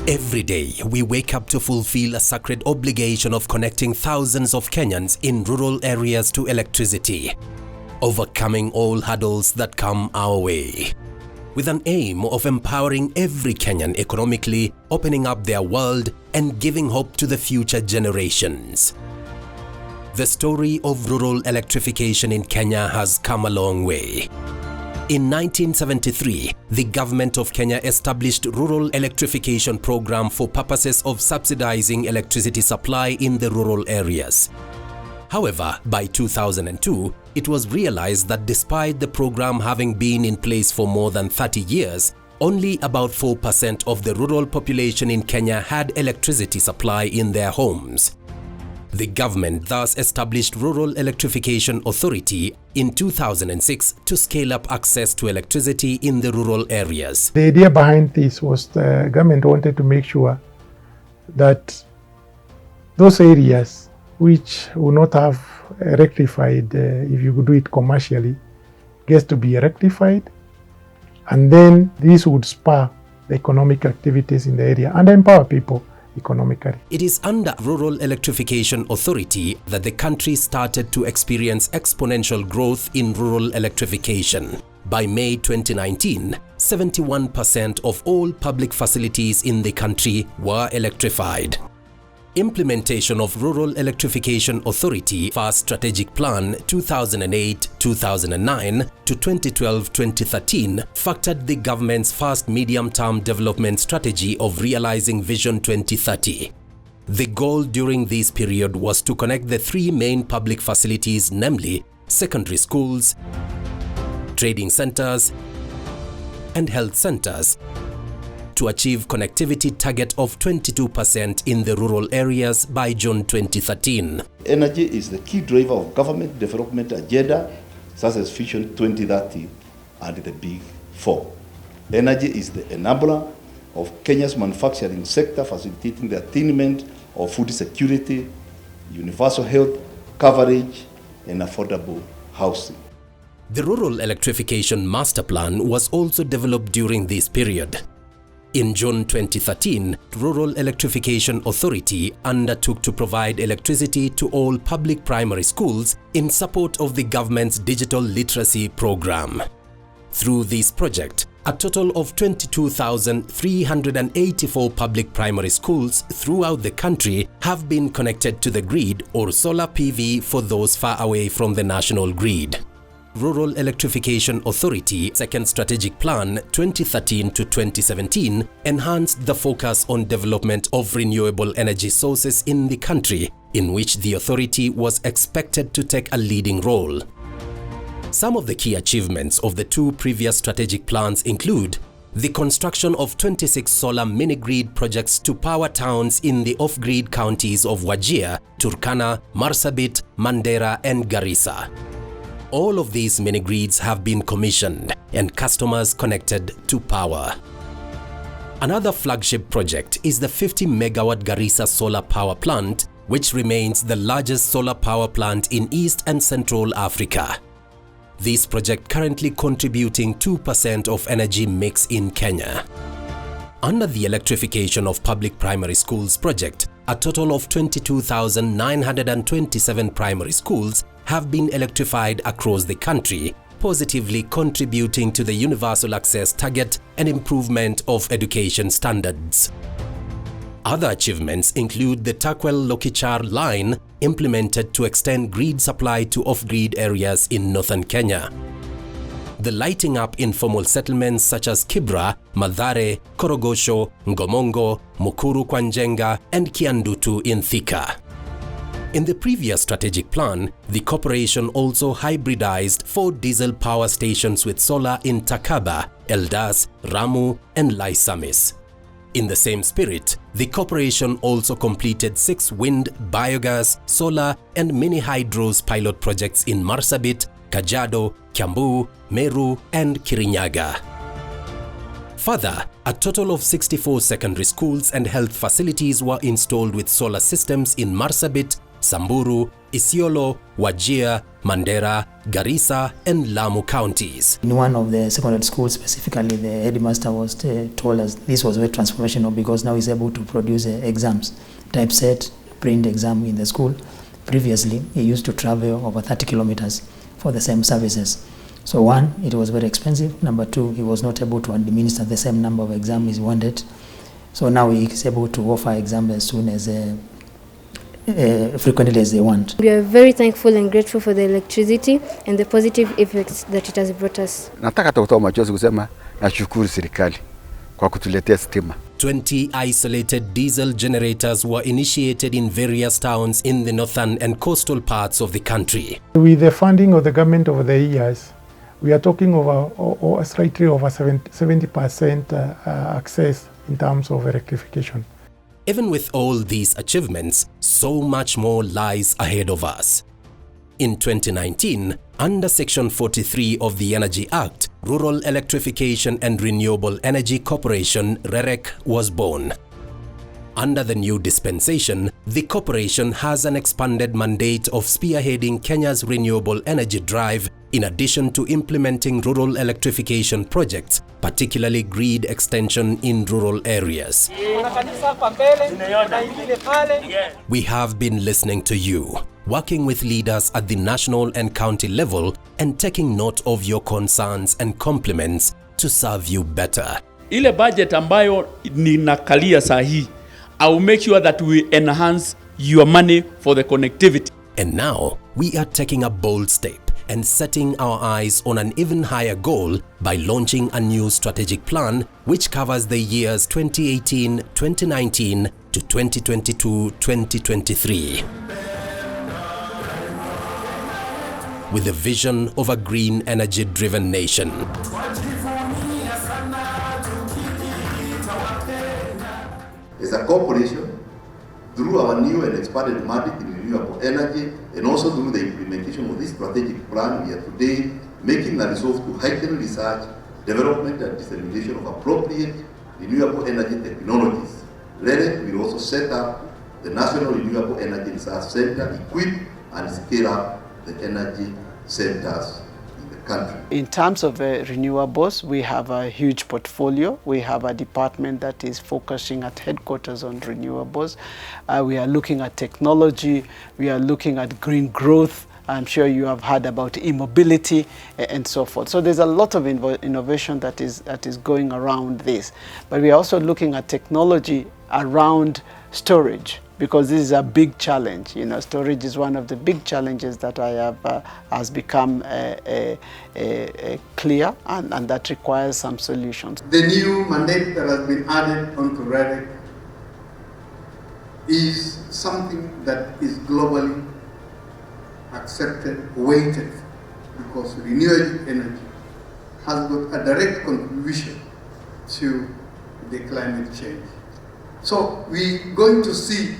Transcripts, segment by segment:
Every day, we wake up to fulfill a sacred obligation of connecting thousands of Kenyans in rural areas to electricity, overcoming all hurdles that come our way, with an aim of empowering every Kenyan economically, opening up their world, and giving hope to the future generations. The story of rural electrification in Kenya has come a long way. In 1973, the government of Kenya established Rural Electrification Program for purposes of subsidizing electricity supply in the rural areas. However, by 2002, it was realized that despite the program having been in place for more than 30 years, only about 4% of the rural population in Kenya had electricity supply in their homes. The government thus established Rural Electrification Authority in 2006 to scale up access to electricity in the rural areas. The idea behind this was the government wanted to make sure that those areas which will not have rectified, if you could do it commercially, gets to be rectified, and then this would spur the economic activities in the area and empower people economically. It is under Rural Electrification Authority that the country started to experience exponential growth in rural electrification. By May 2019, 71% of all public facilities in the country were electrified. Implementation of Rural Electrification Authority First Strategic Plan 2008-2009 to 2012-2013 factored the government's first medium-term development strategy of realizing Vision 2030. The goal during this period was to connect the three main public facilities, namely secondary schools, trading centers, and health centers, to achieve connectivity target of 22% in the rural areas by June 2013. Energy is the key driver of government development agenda, such as Vision 2030 and the Big Four. Energy is the enabler of Kenya's manufacturing sector, facilitating the attainment of food security, universal health coverage, and affordable housing. The Rural Electrification Master Plan was also developed during this period. In June 2013, Rural Electrification Authority undertook to provide electricity to all public primary schools in support of the government's digital literacy program. Through this project, a total of 22,384 public primary schools throughout the country have been connected to the grid or solar PV for those far away from the national grid. Rural Electrification Authority Second Strategic Plan 2013-2017 enhanced the focus on development of renewable energy sources in the country, in which the authority was expected to take a leading role. Some of the key achievements of the two previous strategic plans include the construction of 26 solar mini-grid projects to power towns in the off-grid counties of Wajir, Turkana, Marsabit, Mandera, and Garissa. All of these mini-grids have been commissioned and customers connected to power. Another flagship project is the 50-megawatt Garissa solar power plant, which remains the largest solar power plant in East and Central Africa. This project currently contributing 2% of energy mix in Kenya. Under the Electrification of Public Primary Schools project, a total of 22,927 primary schools have been electrified across the country, positively contributing to the universal access target and improvement of education standards. Other achievements include the Takwel-Lokichar line implemented to extend grid supply to off-grid areas in northern Kenya. The lighting up informal settlements such as Kibra, Mathare, Korogosho, Ngomongo, Mukuru kwa Njenga, and Kiandutu in Thika. In the previous strategic plan, the corporation also hybridized 4 diesel power stations with solar in Takaba, Eldas, Ramu, and Laisamis. In the same spirit, the corporation also completed 6 wind, biogas, solar, and mini-hydros pilot projects in Marsabit, Kajiado, Kiambu, Meru, and Kirinyaga. Further, a total of 64 secondary schools and health facilities were installed with solar systems in Marsabit, Samburu, Isiolo, Wajir, Mandera, Garissa, and Lamu counties. In one of the secondary schools specifically, the headmaster was told us this was very transformational because now he's able to produce exams, typeset, print exam in the school. Previously, he used to travel over 30 kilometers for the same services. So one, it was very expensive. Number two, he was not able to administer the same number of exams he wanted. So now he is able to offer exams as soon as frequently as they want. We are very thankful and grateful for the electricity and the positive effects that it has brought us. Nataka kutoa machozi kusema nashukuru serikali kwa kutuletea stima. 20 isolated diesel generators were initiated in various towns in the northern and coastal parts of the country. With the funding of the government over the years, we are talking over slightly over 70% access in terms of electrification. Even with all these achievements, so much more lies ahead of us. In 2019, under Section 43 of the Energy Act, Rural Electrification and Renewable Energy Corporation (REREC) was born. Under the new dispensation, the corporation has an expanded mandate of spearheading Kenya's renewable energy drive in addition to implementing rural electrification projects, particularly grid extension in rural areas. We have been listening to you, working with leaders at the national and county level and taking note of your concerns and compliments to serve you better. Ile budget ambayo ninakalia sahi, I will make sure that we enhance your money for the connectivity. And now, we are taking a bold step and setting our eyes on an even higher goal by launching a new strategic plan which covers the years 2018, 2019 to 2022, 2023. With a vision of a green energy-driven nation. As a corporation, through our new and expanded mandate in renewable energy and also through the implementation of this strategic plan, we are today making a resolve to heighten research, development and dissemination of appropriate renewable energy technologies. REREC will also set up the National Renewable Energy Research Center, equip and scale up the energy centers in the country. In terms of renewables, we have a huge portfolio. We have a department that is focusing at headquarters on renewables. We are looking at technology. We are looking at green growth. I'm sure you have heard about e-mobility and so forth. So there's a lot of innovation that is going around this. But we are also looking at technology around storage, because this is a big challenge. You know, storage is one of the big challenges that has become clear, and that requires some solutions. The new mandate that has been added onto REREC is something that is globally accepted, weighted, because renewable energy has got a direct contribution to the climate change. So we're going to see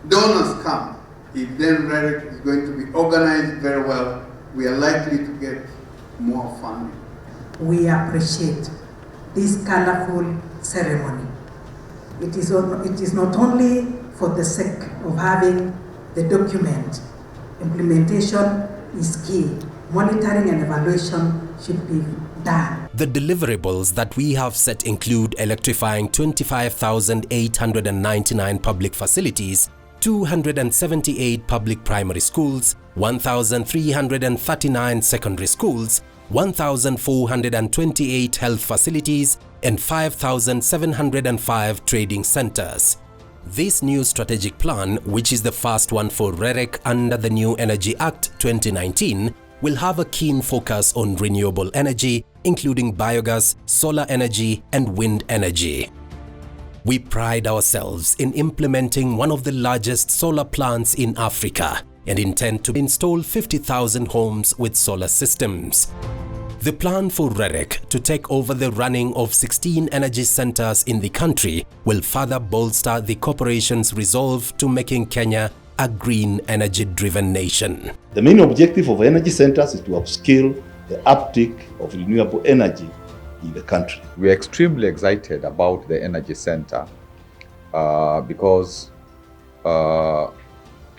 donors come. If then REREC is going to be organized very well, we are likely to get more funding. We appreciate this colorful ceremony. It is not only for the sake of having the document. Implementation is key. Monitoring and evaluation should be done. The deliverables that we have set include electrifying 25,899 public facilities, 278 public primary schools, 1,339 secondary schools, 1,428 health facilities, and 5,705 trading centers. This new strategic plan, which is the first one for REREC under the new Energy Act 2019, will have a keen focus on renewable energy, including biogas, solar energy, and wind energy. We pride ourselves in implementing one of the largest solar plants in Africa and intend to install 50,000 homes with solar systems. The plan for REREC to take over the running of 16 energy centers in the country will further bolster the corporation's resolve to making Kenya a green energy-driven nation. The main objective of energy centers is to upscale the uptake of renewable energy in the country. We are extremely excited about the energy center because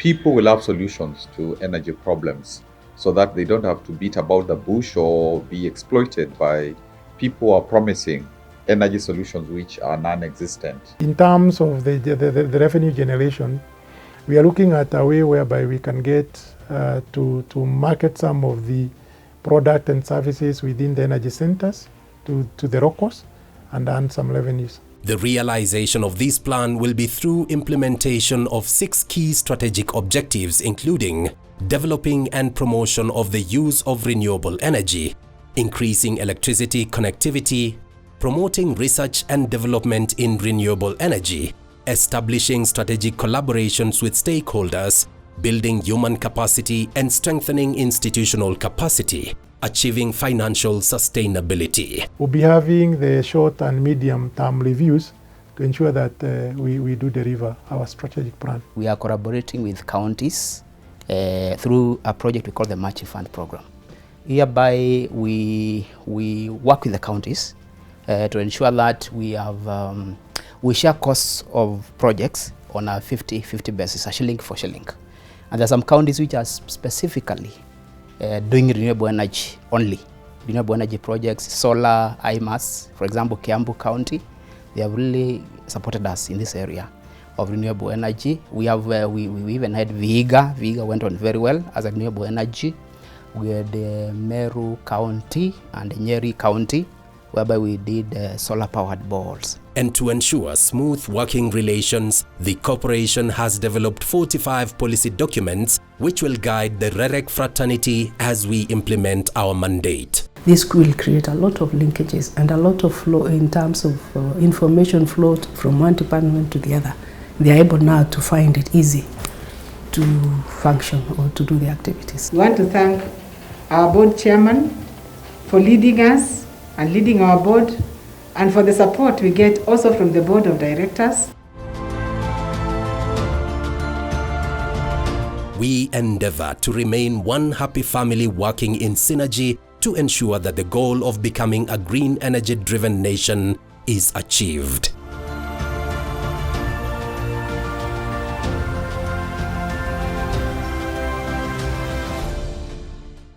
people will have solutions to energy problems so that they don't have to beat about the bush or be exploited by people who are promising energy solutions which are non-existent. In terms of the revenue generation, we are looking at a way whereby we can get to market some of the product and services within the energy centers to the ROCOs and earn some revenues. The realization of this plan will be through implementation of 6 key strategic objectives, including developing and promotion of the use of renewable energy, increasing electricity connectivity, promoting research and development in renewable energy, establishing strategic collaborations with stakeholders, building human capacity and strengthening institutional capacity, achieving financial sustainability. We'll be having the short and medium term reviews to ensure that we do deliver our strategic plan. We are collaborating with counties through a project we call the Match Fund program. Hereby we work with the counties to ensure that we share costs of projects on a 50-50 basis, a shilling for shilling. And there are some counties which are specifically doing renewable energy only. Renewable energy projects, solar, IMAS, for example, Kiambu County, they have really supported us in this area of renewable energy. We have we even had Vihiga. Vihiga went on very well as a renewable energy. We had Meru County and Nyeri County, whereby we did solar-powered boreholes. And to ensure smooth working relations, the corporation has developed 45 policy documents which will guide the REREC fraternity as we implement our mandate. This will create a lot of linkages and a lot of flow in terms of information flow from one department to the other. They are able now to find it easy to function or to do the activities. We want to thank our board chairman for leading us and leading our board, and for the support we get also from the board of directors. We endeavor to remain one happy family working in synergy to ensure that the goal of becoming a green energy-driven nation is achieved.